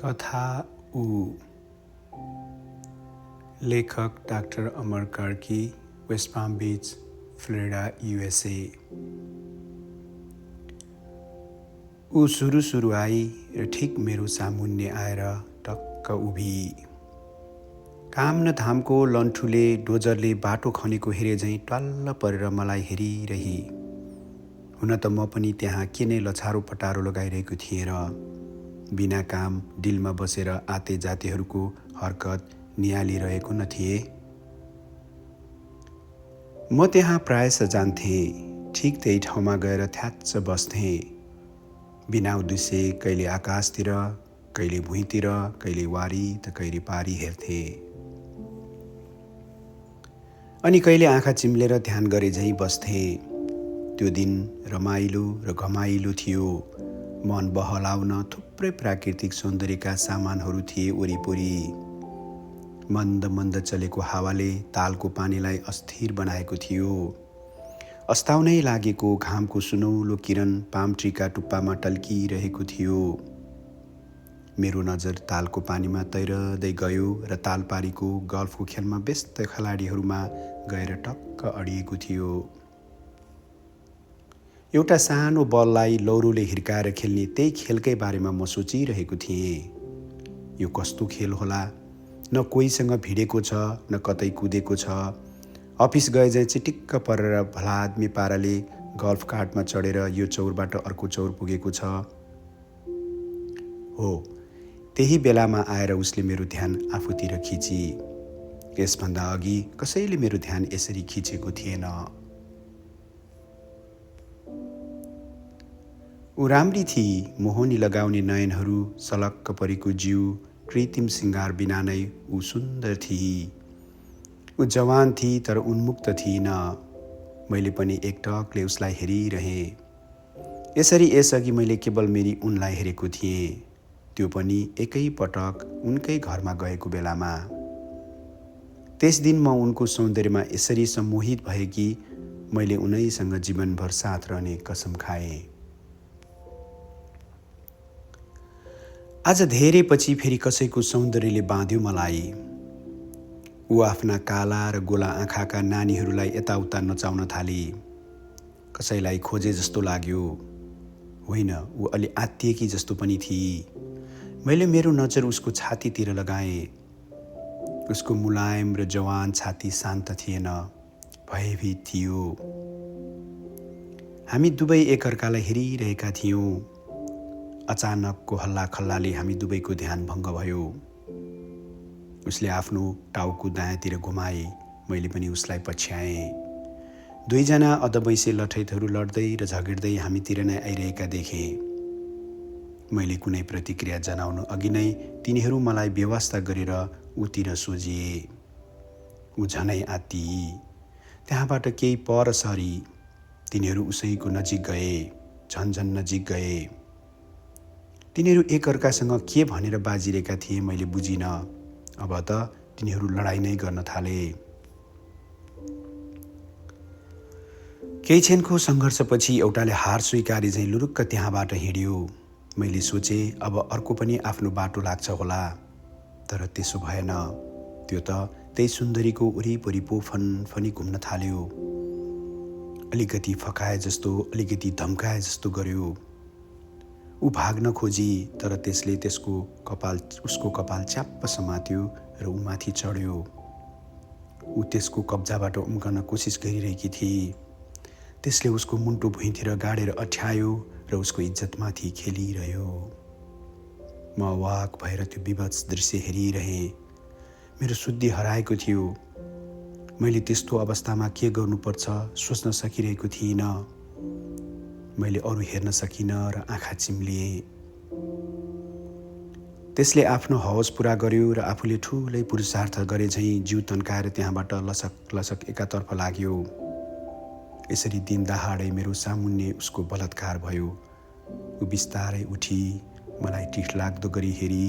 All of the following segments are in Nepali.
कथा ऊ। लेखक डाक्टर अमर कार्की, वेस्ट पाम बीच, फ्लोरिडा, USA। ऊ सुरु आई र ठिक मेरो सामुन्ने आएर टक्क उभि। काम न धामको लन्ठुले डोजरले बाटो खनेको हेरे झैँ ट्वाल्ल परेर मलाई हेरिरही। हुन त म पनि त्यहाँ के नै लछारो पटारो लगाइरहेको थिएँ र बिना काम डिलमा बसेर आते जातेहरूको हरकत निहालिरहेको न थिए। म त्यहाँ प्रायश जान्थेँ, ठिक त्यही ठाउँमा गएर थ्याच्च बस्थेँ। बिना उद्देश्य कहिले आकाशतिर, कहिले भुइँतिर, कहिले वारी त कहिले पारी हेर्थेँ। अनि कहिले आँखा चिम्लेर ध्यान गरे झैँ बस्थेँ। त्यो दिन रमाइलो र घमाइलो थियो। मन बहलाउन थुप्रै प्राकृतिक सौन्दर्यका सामानहरू थिए वरिपरि। मन्द मन्द चलेको हावाले तालको पानीलाई अस्थिर बनाएको थियो। अस्ताउनै लागेको घामको सुनौलो किरण पाम ट्रीका टुप्पामा टल्किरहेको थियो। मेरो नजर तालको पानीमा तैरदै गयो र तालपारीको गल्फको खेलमा व्यस्त खेलाडीहरूमा गएर टक्क अडिएको थियो। एउटा सानो बललाई लौरोले हिर्काएर खेल्ने त्यही खेलकै बारेमा म सोचिरहेको थिएँ। यो कस्तो खेल होला? न कोहीसँग भिडेको छ, न कतै कुदेको छ। अफिस गए चाहिँ चिटिक्क परेर भलाद्मी पाराले गल्फ कार्टमा चढेर यो चौरबाट अर्को चौर पुगेको छ। हो, त्यही बेलामा आएर उसले मेरो ध्यान आफूतिर खिची। यसभन्दा अघि कसैले मेरो ध्यान यसरी खिचेको थिएन। ऊ राम्री थिई, मोहनी लगाउने नयनहरू, सलक्क परेको जिउ, कृत्रिम सिँगार बिना नै ऊ सुन्दर थिई। ऊ जवान थिई तर उन्मुक्त थिइन। मैले पनि एकटकले उसलाई हेरिरहेँ। यसरी यसअघि मैले केवल मेरी उनलाई हेरेको थिएँ, त्यो पनि एकै पटक उनकै घरमा गएको बेलामा। त्यस दिन म उनको सौन्दर्यमा यसरी सम्मोहित भएँ कि मैले उनैसँग जीवनभर साथ रहने कसम खाएँ। आज धेरै पछि फेरि कसैको सौन्दर्यले बाँध्यो मलाई। ऊ आफ्ना काला र गोला आँखाका नानीहरूलाई यताउता नचाउन थाली। कसैलाई खोजे जस्तो लाग्यो। होइन, ऊ अलि आत्तिएकी जस्तो पनि थिई। मैले मेरो नजर उसको छातीतिर लगाएँ। उसको मुलायम र जवान छाती शान्त थिएन, भयभीत थियो। हामी दुवै एकअर्कालाई हेरिरहेका थियौँ। अचानकको हल्ला खल्लाले हामी दुवैको ध्यान भङ्ग भयो। उसले आफ्नो टाउको दायाँतिर घुमाए, मैले पनि उसलाई पछ्याएँ। दुईजना अधबैँसे लठैतहरू लड्दै र झगड्दै हामीतिर नै आइरहेका देखेँ। मैले कुनै प्रतिक्रिया जनाउनु अघि नै तिनीहरू मलाई व्यवस्था गरेर उतिर सोझिए। ऊ झनै आत्तिई। त्यहाँबाट केही पर सरी तिनीहरू उसैको नजिक गए, झन्झन नजिक गए। तिनीहरू एकअर्कासँग के भनेर बाजिरहेका थिए मैले बुझिन। अब त तिनीहरू लडाइँ नै गर्न थाले। केही क्षणको सङ्घर्षपछि एउटाले हार स्वीकारे झैँ लुरुक्क त्यहाँबाट हिँड्यो। मैले सोचेँ अब अर्को पनि आफ्नो बाटो लाग्छ होला, तर त्यसो भएन। त्यो त त्यही सुन्दरीको वरिपरि पो फनफनी घुम्न थाल्यो। अलिकति फकाए जस्तो, अलिकति धम्काए जस्तो गर्यो। ऊ भाग्न खोजी, तर त्यसले उसको कपाल च्याप्प समात्यो र ऊ माथि चढ्यो। ऊ त्यसको कब्जाबाट उम्कन कोसिस गरिरहेकी थिई। त्यसले उसको मुन्टो भुइँतिर गाडेर अठ्यायो र उसको इज्जतमाथि खेलिरह्यो। म वाक भएर त्यो विभत्स दृश्य हेरिरहेँ। मेरो शुद्धि हराएको थियो। मैले त्यस्तो अवस्थामा के गर्नुपर्छ सोच्न सकिरहेको थिइनँ। मैले अरू हेर्न सकिनँ र आँखा चिम्लिएँ। त्यसले आफ्नो हवस पुरा गर्यो र आफूले ठुलै पुरुषार्थ गरे झैँ जिउ तन्काएर त्यहाँबाट लसक लसक एकातर्फ लाग्यो। यसरी दिन दहाडै मेरो सामुन्ने उसको बलात्कार भयो। ऊ बिस्तारै उठी मलाई टिठलाग्दो गरी हेरी।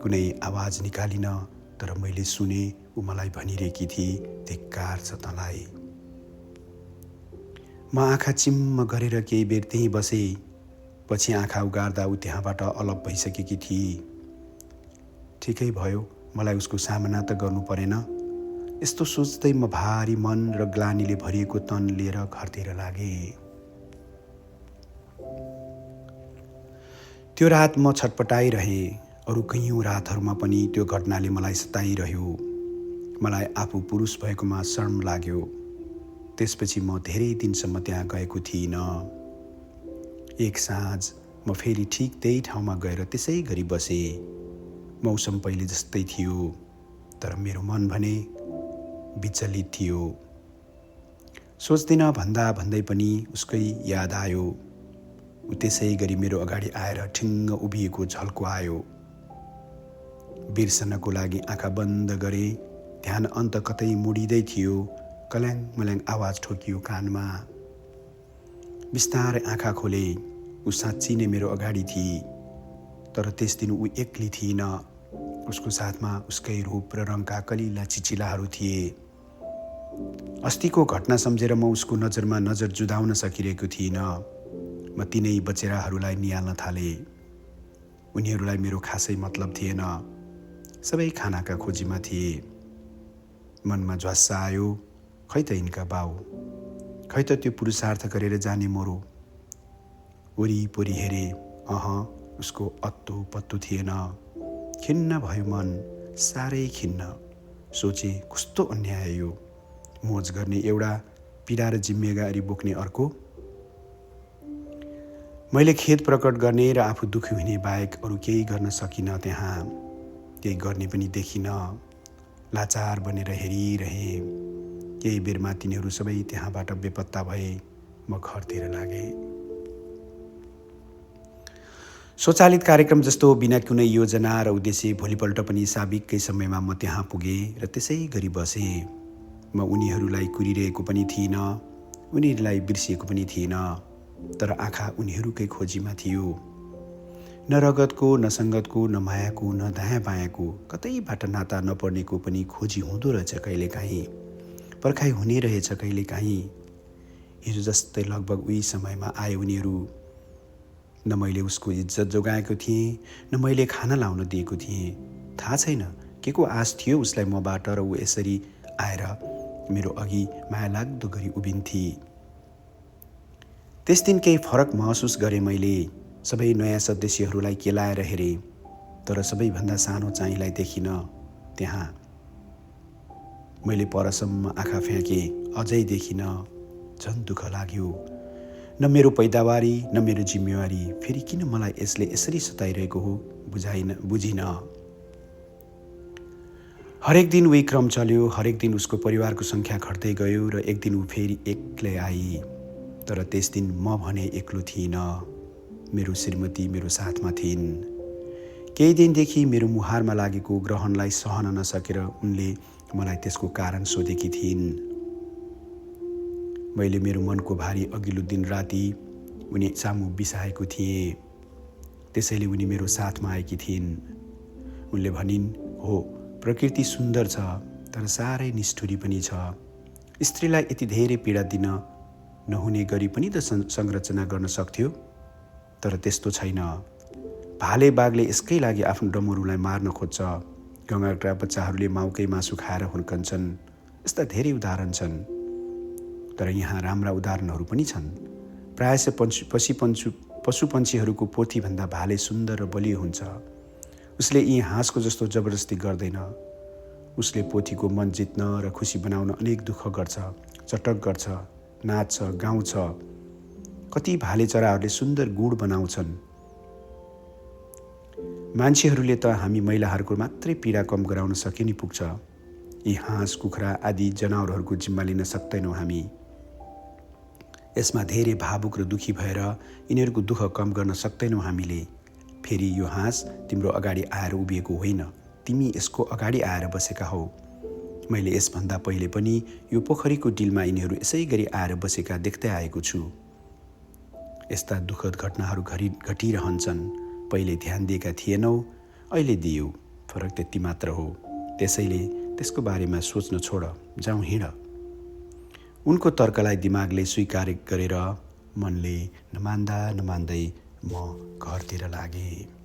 कुनै आवाज निकालिन, तर मैले सुने ऊ मलाई भनिरहेकी थिई, धिक्कार छ तँलाई। म आँखा चिम्म गरेर केही बेर त्यहीँ बसेँ। पछि आँखा उगार्दा ऊ त्यहाँबाट अलप भइसकेकी थिई। ठिकै भयो, मलाई उसको सामना त गर्नु परेन। यस्तो सोच्दै म भारी मन र ग्लानीले भरिएको तन लिएर घरतिर लागेँ। त्यो रात म छटपटाइरहेँ। अरू कैयौँ रातहरूमा पनि त्यो घटनाले मलाई सताइरह्यो। मलाई आफू पुरुष भएकोमा शर्म लाग्यो। त्यसपछि म धेरै दिनसम्म त्यहाँ गएको थिइनँ। एक साँझ म फेरि ठिक त्यही ठाउँमा गएर त्यसै गरी बसेँ। मौसम पहिले जस्तै थियो, तर मेरो मन भने विचलित थियो। सोच्दिन भन्दा भन्दै पनि उसकै याद आयो। ऊ त्यसै गरी मेरो अगाडि आएर ठिङ्ग उभिएको झल्को आयो। बिर्सनको लागि आँखा बन्द गरेँ। ध्यान अन्त कतै मुडिँदै थियो। कल्याङ मल्याङ आवाज ठोकियो कानमा। बिस्तारै आँखा खोले। ऊ साँच्ची नै मेरो अगाडि थिए, तर त्यस दिन ऊ एक्लै थिइन। उसको साथमा उसकै रूप र रङका कलिला चिचिलाहरू थिए। अस्तिको घटना सम्झेर म उसको नजरमा नजर जुदाउन सकिरहेको थिइनँ। म तिनै बचेराहरूलाई निहाल्न थालेँ। उनीहरूलाई मेरो खासै मतलब थिएन। सबै खानाका खोजीमा थिए। मनमा झ्वास्स आयो, खै त यिनका बाउ, खै त त्यो पुरुषार्थ गरेर जाने मोरो। वरिपरि हेरे, उसको अत्तो पत्तो थिएन। खिन्न भयो मन, साह्रै खिन्न। सोचे, कस्तो अन्याय यो, मोज गर्ने एउटा, पीडा र जिम्मेवारी बोक्ने अर्को। मैले खेद प्रकट गर्ने र आफू दुखी हुने बाहेक अरू केही गर्न सकिनँ। त्यहाँ केही गर्ने पनि देखिनँ। लाचार बनेर हेरिरहेँ। केही बेरमा तिनीहरू सबै त्यहाँबाट बेपत्ता भए। म घरतिर लागेँ। स्वचालित कार्यक्रम जस्तो बिना कुनै योजना र उद्देश्य भोलिपल्ट पनि साबिककै समयमा म त्यहाँ पुगेँ र त्यसै गरी बसेँ। म उनीहरूलाई कुरिरहेको पनि थिइनँ, उनीहरूलाई बिर्सिएको पनि थिइनँ, तर आँखा उनीहरूकै खोजीमा थियो। न रगतको, न सङ्गतको, न मायाको, न दायाँ बायाँको, कतैबाट नाता नपर्नेको पनि खोजी हुँदो रहेछ कहिलेकाहीँ, पर्खाइ हुने रहेछ कहिलेकाहीँ। हिजो जस्तै लगभग उही समयमा आए उनीहरू। न मैले उसको इज्जत जोगाएको थिएँ, न मैले खाना लाउन दिएको थिएँ। थाहा छैन के को आश थियो उसलाई मबाट र ऊ यसरी आएर मेरो अघि माया लाग्दो गरी उभिन्थे। त्यस दिन केही फरक महसुस गरेँ मैले। सबै नयाँ सदस्यहरूलाई केलाएर हेरेँ, तर सबैभन्दा सानो चाहिँलाई देखिनँ त्यहाँ। मैले परसम्म आँखा फ्याँकेँ, अझै देखिनँ। झन् दुःख लाग्यो। न मेरो पैदावारी, न मेरो जिम्मेवारी, फेरि किन मलाई यसले यसरी सताइरहेको हो बुझिन। हरेक दिन उही क्रम चल्यो। हरेक दिन उसको परिवारको सङ्ख्या घट्दै गयो र एक दिन ऊ फेरि एक्लै आई। तर त्यस दिन म भने एक्लो थिइनँ। मेरो श्रीमती मेरो साथमा थिइन्। केही दिनदेखि मेरो मुहारमा लागेको ग्रहणलाई सहन नसकेर उनले मलाई त्यसको कारण सोधेकी थिइन्। मैले मेरो मनको भारी अघिल्लो दिन राति उनी सामु बिसाएको थिएँ। त्यसैले उनी मेरो साथमा आएकी थिइन्। उनले भनिन्, हो प्रकृति सुन्दर छ, तर साह्रै निष्ठुरी पनि छ। स्त्रीलाई यति धेरै पीडा दिन नहुने गरी पनि त संरचना गर्न सक्थ्यो, तर त्यस्तो छैन। भाले बाघले यसकै लागि आफ्नो डमरुलाई मार्न खोज्छ। गँगाका बच्चाहरूले माउकै मासु खाएर हुर्कन्छन्। यस्ता धेरै उदाहरण छन्। तर यहाँ राम्रा उदाहरणहरू पनि छन्। प्रायः पशुपन्छीहरूको पोथीभन्दा भाले सुन्दर र बलियो हुन्छ। उसले यी हाँसको जस्तो जबरजस्ती गर्दैन। उसले पोथीको मन जित्न र खुसी बनाउन अनेक दुःख गर्छ, चटक गर्छ, नाच्छ, गाउँछ। कति भाले चराहरूले सुन्दर गुड बनाउँछन्। मान्छेहरूले त हामी महिलाहरूको मात्रै पीडा कम गराउन सके नि पुग्छ। यी हाँस, कुखुरा आदि जनावरहरूको जिम्मा लिन सक्दैनौँ हामी। यसमा धेरै भावुक र दुखी भएर यिनीहरूको दुःख कम गर्न सक्दैनौँ हामीले। फेरि यो हाँस तिम्रो अगाडि आएर उभिएको होइन, तिमी यसको अगाडि आएर बसेका हौ। मैले यसभन्दा पहिले पनि यो पोखरीको डिलमा यिनीहरू यसै गरी आएर बसेका देख्दै आएको छु। यस्ता दुःखद घटनाहरू घटिरहन्छन्। पहिले ध्यान दिएका थिएनौ, अहिले दियौ। फरक त्यति मात्र हो। त्यसैले त्यसको बारेमा सोच्न छोड, जाउँ हिँड। उनको तर्कलाई दिमागले स्वीकार गरेर मनले नमान्दै म घरतिर लागेँ।